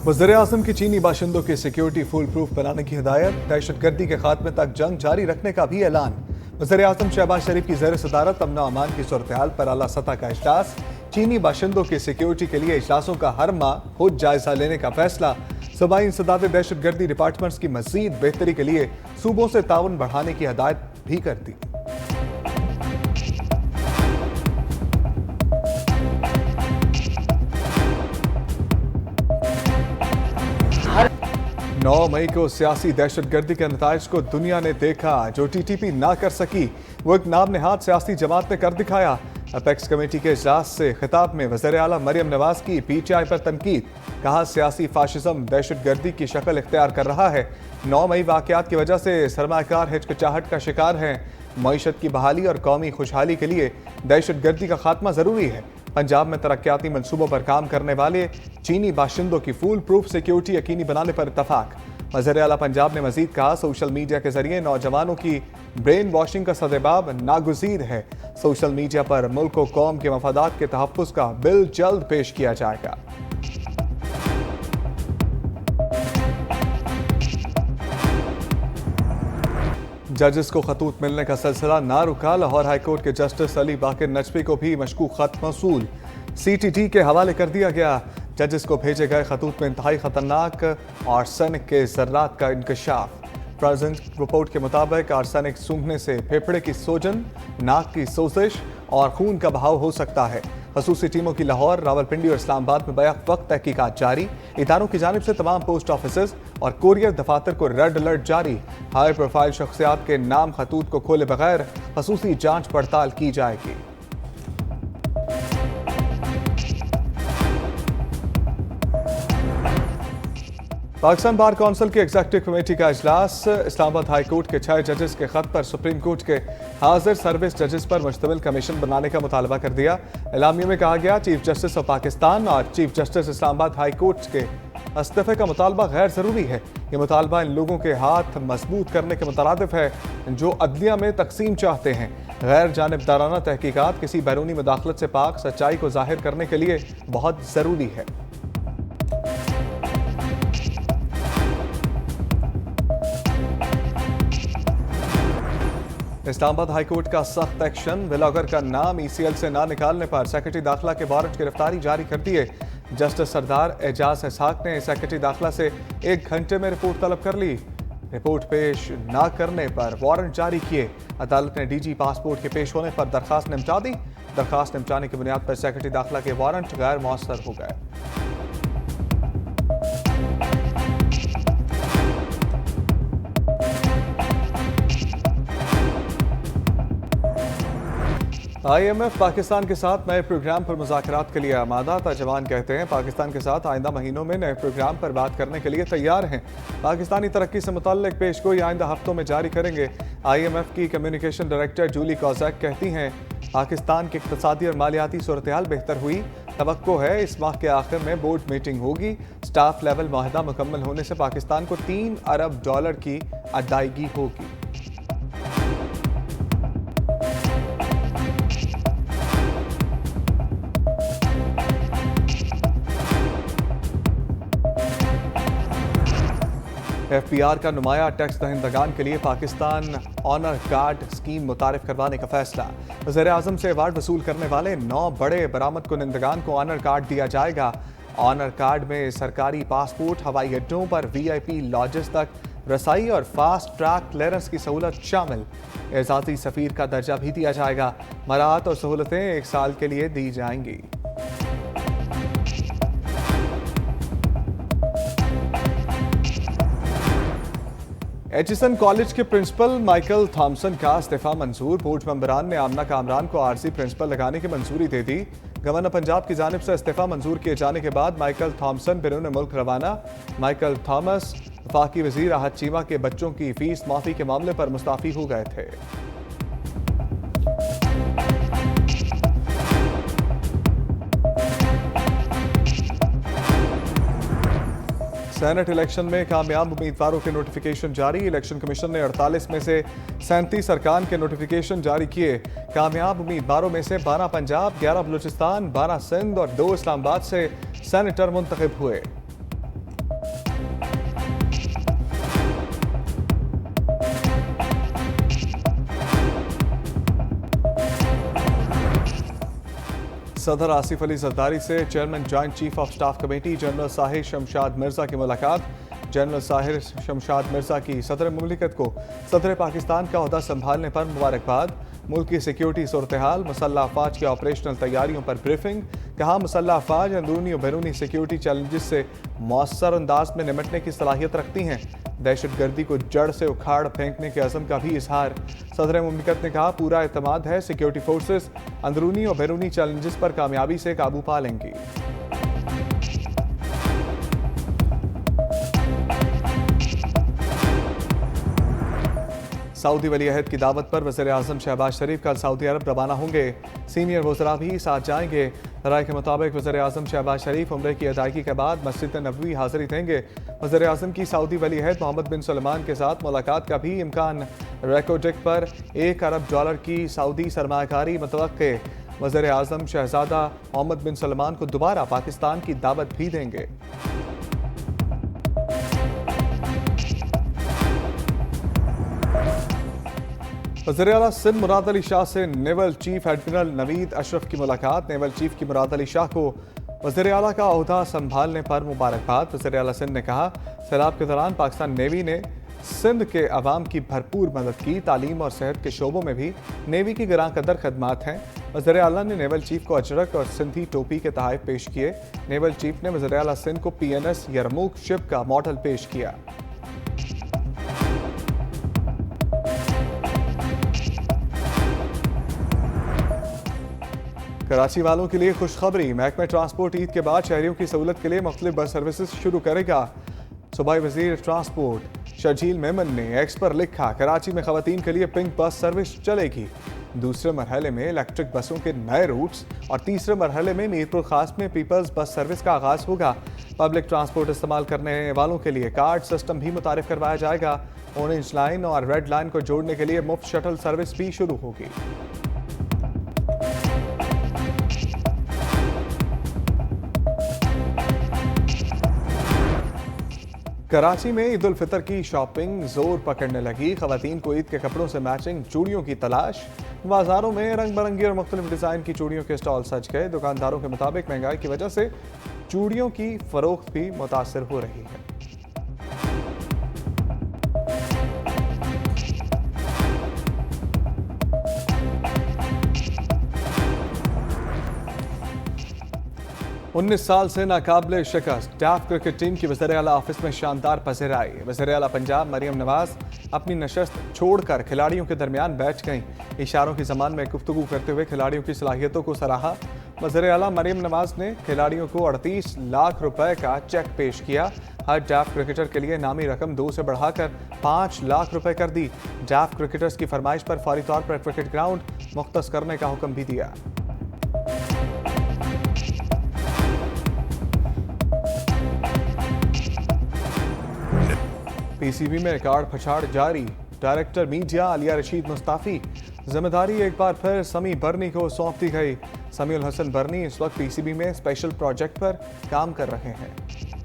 वज़ीर-ए-आज़म की चीनी बाशिंदों की सिक्योरिटी फुल प्रूफ बनाने की हिदायत, दहशतगर्दी के खात्मे तक जंग जारी रखने का भी ऐलान। वज़ीर-ए-आज़म शहबाज शरीफ की ज़ेर सदारत अमन व अमान की सूरत-ए-हाल पर आला सतह का इजलास। चीनी बाशिंदों की सिक्योरिटी के लिए इजलासों का हर माह खुद जायजा लेने का फैसला। सूबाई इंसदाद दहशतगर्दी डिपार्टमेंट्स की मजीद बेहतरी के लिए सूबों से ताउन बढ़ाने की हिदायत भी कर दी। 9 मई को सियासी दहशतगर्दी के नताइज को दुनिया ने देखा। जो TTP ना कर सकी वो एक नाम नेहाद सियासी जमात ने कर दिखाया। अपेक्स कमेटी के इजलास से खिताब में वज़ीर आला मरियम नवाज की PTI पर तनकीद। कहा सियासी फाशिज्म दहशतगर्दी की शक्ल इख्तियार कर रहा है। 9 मई वाकयात की वजह से सरमायाकार हिचकिचाहट का शिकार हैं। मईशत की बहाली और कौमी खुशहाली के लिए दहशतगर्दी का खात्मा जरूरी है। पंजाब में तरक्याती मनसूबों पर काम करने वाले चीनी बाशिंदों की फुल प्रूफ सिक्योरिटी यकीनी बनाने पर इत्तफाक। वज़ीर आला पंजाब ने मजीद कहा सोशल मीडिया के जरिए नौजवानों की ब्रेन वॉशिंग का सदेबाब नागुज़ीर है। सोशल मीडिया पर मुल्क व कौम के मफादात के तहफ़्फ़ुज़ का बिल जल्द पेश किया जाएगा। जजेस को खतूत मिलने का सिलसिला ना रुका। लाहौर हाईकोर्ट के जस्टिस अली बाकिर नजफी को भी मशकूक खत मौसूल CTD के हवाले कर दिया गया। जजेस को भेजे गए खतूत में इंतहाई खतरनाक आर्सेनिक के ज़र्रात का इंकशाफ। प्रेजेंट रिपोर्ट के मुताबिक आर्सेनिक सूंघने से फेफड़े की सोजन, नाक की सोजिश और खून का बहाव हो सकता है। खसूसी टीमों की लाहौर, रावलपिंडी और इस्लामाबाद में बैक वक्त तहकीकात जारी। इदारों की जानिब से तमाम पोस्ट ऑफिस और कोरियर दफातर को रेड अलर्ट जारी। हाई प्रोफाइल शख्सियात के नाम खतूत को खोले बगैर खसूसी जांच पड़ताल की जाएगी। पाकिस्तान बार कौंसिल की एग्जीक्यूटिव कमेटी का इजलास। इस्लामाबाद हाई कोर्ट के 6 जजेस के खत पर सुप्रीम कोर्ट के हाजिर सर्विस जजेस पर मुश्तमिल कमीशन बनाने का मुतालबा कर दिया। एलामिया में कहा गया चीफ जस्टिस ऑफ पाकिस्तान और chief justice Islamabad high court के इस्तीफे का मुतालबा गैर ज़रूरी है। ये मुतालबा इन लोगों के हाथ मजबूत करने के मुतरादिफ है जो अदलिया में तकसीम चाहते हैं। गैर जानिबदाराना तहकीकात किसी बैरूनी मुदाखलत से पाक सच्चाई को जाहिर करने के लिए बहुत ज़रूरी है। इस्लामाबाद हाईकोर्ट का सख्त एक्शन। व्लॉगर का नाम ECL से ना निकालने पर सेक्रेटरी दाखिला के वारंट गिरफ्तारी जारी कर दिए। जस्टिस सरदार एजाज इसहाक ने सेक्रेटरी दाखिला से 1 घंटे में रिपोर्ट तलब कर ली। रिपोर्ट पेश ना करने पर वारंट जारी किए। अदालत ने DG पासपोर्ट के पेश होने पर दरखास्त निपटा दी। दरखास्त निपटाने की बुनियाद पर सेक्रेटरी दाखिला के वारंट गैर मौसर हो गए। IMF पाकिस्तान के साथ नए प्रोग्राम पर मुज़ाकरात के लिए आमादा। ताजवान कहते हैं पाकिस्तान के साथ आइंदा महीनों में नए प्रोग्राम पर बात करने के लिए तैयार हैं। पाकिस्तानी तरक्की से मुतल्लिक पेशगोई आइंदा हफ्तों में जारी करेंगे। IMF की कम्युनिकेशन डायरेक्टर जूली कॉजैक कहती हैं पाकिस्तान की इक़्तिसादी और मालियाती सूरत-ए-हाल बेहतर हुई। तवक्को है इस माह के आखिर में बोर्ड मीटिंग होगी। स्टाफ लेवल मुआहदा मुकम्मल होने से पाकिस्तान को $3 अरब की अदायगी होगी। FBR का नुमाया टैक्स दहिंदगान के लिए पाकिस्तान ऑनर गार्ड स्कीम मुतारिफ करवाने का फैसला। वज़ीर-ए-आज़म से अवार्ड वसूल करने वाले 9 बड़े बरामद कुनिंदगान को ऑनर कार्ड दिया जाएगा। ऑनर कार्ड में सरकारी पासपोर्ट, हवाई अड्डों पर VIP लॉजेस तक रसाई और फास्ट ट्रैक क्लियरेंस की सहूलत शामिल। एजाजी सफीर का दर्जा भी दिया जाएगा। मराहत और सहूलतें 1 साल के लिए दी जाएंगी। एचिसन कॉलेज के प्रिंसिपल माइकल थॉमसन का इस्तीफा मंजूर। बोर्ड मेंबरान ने आमना कामरान को आरजी प्रिंसिपल लगाने की मंजूरी दे दी। गवर्नर पंजाब की जानिब से इस्तीफा मंजूर किए जाने के बाद माइकल थॉमसन बैरून मुल्क रवाना। माइकल थॉमस वफाकी वजीर राहत चीमा के बच्चों की फीस माफी के मामले पर मुस्ताफी हो गए थे। सेनेट इलेक्शन में कामयाब उम्मीदवारों के नोटिफिकेशन जारी। इलेक्शन कमीशन ने 48 में से 37 अरकान के नोटिफिकेशन जारी किए। कामयाब उम्मीदवारों में से 12 पंजाब, 11 बलूचिस्तान, 12 सिंध और 2 इस्लामाबाद से सेनेटर मुंतखब हुए। सदर आसिफ अली जरदारी से chairman joint chief of staff committee general Sahir Shamshad Mirza की मुलाकात। जनरल साहिर शमशाद मिर्जा की सदर मुमलिकत को सदर पाकिस्तान का ओहदा संभालने पर मुबारकबाद। मुल्क की सिक्योरिटी सूरत हाल, मुसल्लह अफवाज की ऑपरेशनल तैयारियों पर ब्रीफिंग। कहा मुसल्लह अफवाज अंदरूनी और बैरूनी सिक्योरिटी चैलेंजेस से मौसर अंदाज में निपटने की सलाहियत रखती हैं। दहशतगर्दी को जड़ से उखाड़ फेंकने के अज़म का भी इजहार। सदर मुमलिकत ने कहा पूरा एतमाद है सिक्योरिटी फोर्सेस अंदरूनी और बैरूनी चैलेंजेस पर कामयाबी से काबू पा लेंगी। सऊदी वली अहद की दावत पर वज़ीर आज़म शहबाज शरीफ कल सऊदी अरब रवाना होंगे। सीनियर वज़रा भी साथ जाएंगे। राय के मुताबिक वज़ीर आज़म शहबाज शरीफ उम्रे की अदायगी के बाद मस्जिद नबवी हाज़िरी देंगे। वज़ीर आज़म की सऊदी वली अहद मोहम्मद बिन सलमान के साथ मुलाकात का भी इम्कान। रेकोडेक पर $1 अरब की सऊदी सरमायाकारी मुतवक्के। वज़ीर आज़म शहजादा मोहम्मद बिन सलमान को दोबारा पाकिस्तान की दावत भी देंगे। वज़ीर आला सिंध मुराद अली शाह से naval chief admiral Naveed Ashraf की मुलाकात। नेवल चीफ की मुराद अली शाह को वज़ीर आला का ओहदा संभालने पर मुबारकबाद। वज़ीर आला सिंध ने कहा सैलाब के दौरान पाकिस्तान नेवी ने सिंध के अवाम की भरपूर मदद की। तालीम और सेहत के शोबों में भी नेवी की गिरां कदर खदमात हैं। वज़ीर आला ने नेवल चीफ को अजरक और सिंधी टोपी के तोहफे पेश किए। नेवल चीफ ने वज़ीर आला सिंध को PNS यरमूक शिप का मॉडल पेश किया। कराची वालों के लिए खुशखबरी। महकमा ट्रांसपोर्ट ईद के बाद शहरियों की सहूलत के लिए मुख्तलिफ बस सर्विसेज शुरू करेगा। सूबाई वज़ीर ट्रांसपोर्ट शर्जील मेमन ने एक्स पर लिखा कराची में खवातीन के लिए पिंक बस सर्विस चलेगी। दूसरे मरहले में इलेक्ट्रिक बसों के नए रूट्स और तीसरे मरहले में मीरपुर खास में पीपल्स बस सर्विस का आगाज होगा। पब्लिक ट्रांसपोर्ट इस्तेमाल करने वालों के लिए कार्ड सिस्टम भी मुतारिफ करवाया जाएगा। ऑरेंज लाइन और रेड लाइन को जोड़ने के लिए मुफ्त शटल सर्विस भी शुरू होगी। कराची में ईद उल फितर की शॉपिंग जोर पकड़ने लगी। खवातीन को ईद के कपड़ों से मैचिंग चूड़ियों की तलाश। बाजारों में रंग बिरंगी और मुख्तलिफ डिज़ाइन की चूड़ियों के स्टॉल सज गए। दुकानदारों के मुताबिक महंगाई की वजह से चूड़ियों की फरोख्त भी मुतासर हो रही है। उन्नीस साल से नाकाबिले शिकस्त डाफ क्रिकेट टीम की वज़ीर आला ऑफिस में शानदार पसेर आई। वज़ीर आला पंजाब मरियम नवाज अपनी नशस्त छोड़कर खिलाड़ियों के दरमियान बैठ गईं। इशारों की ज़बान में गुफ्तगू करते हुए खिलाड़ियों की सलाहियतों को सराहा। वज़ीर आला मरियम नवाज ने खिलाड़ियों को 38 लाख रुपए का चेक पेश किया। हर डाफ क्रिकेटर के लिए नामी रकम 2 से बढ़ाकर 5 लाख रुपए कर दी। डाफ क्रिकेटर्स की फरमाइश पर फौरी तौर पर क्रिकेट ग्राउंड मुख्तस करने का हुक्म भी दिया। PCB में कार्ड फछाड़ जारी। Director media Alia Rashid Mustafi. जिम्मेदारी एक बार फिर समी बर्नी को सौंप दी गई। समीउल हसन बर्नी इस वक्त PCB में स्पेशल प्रोजेक्ट पर काम कर रहे हैं।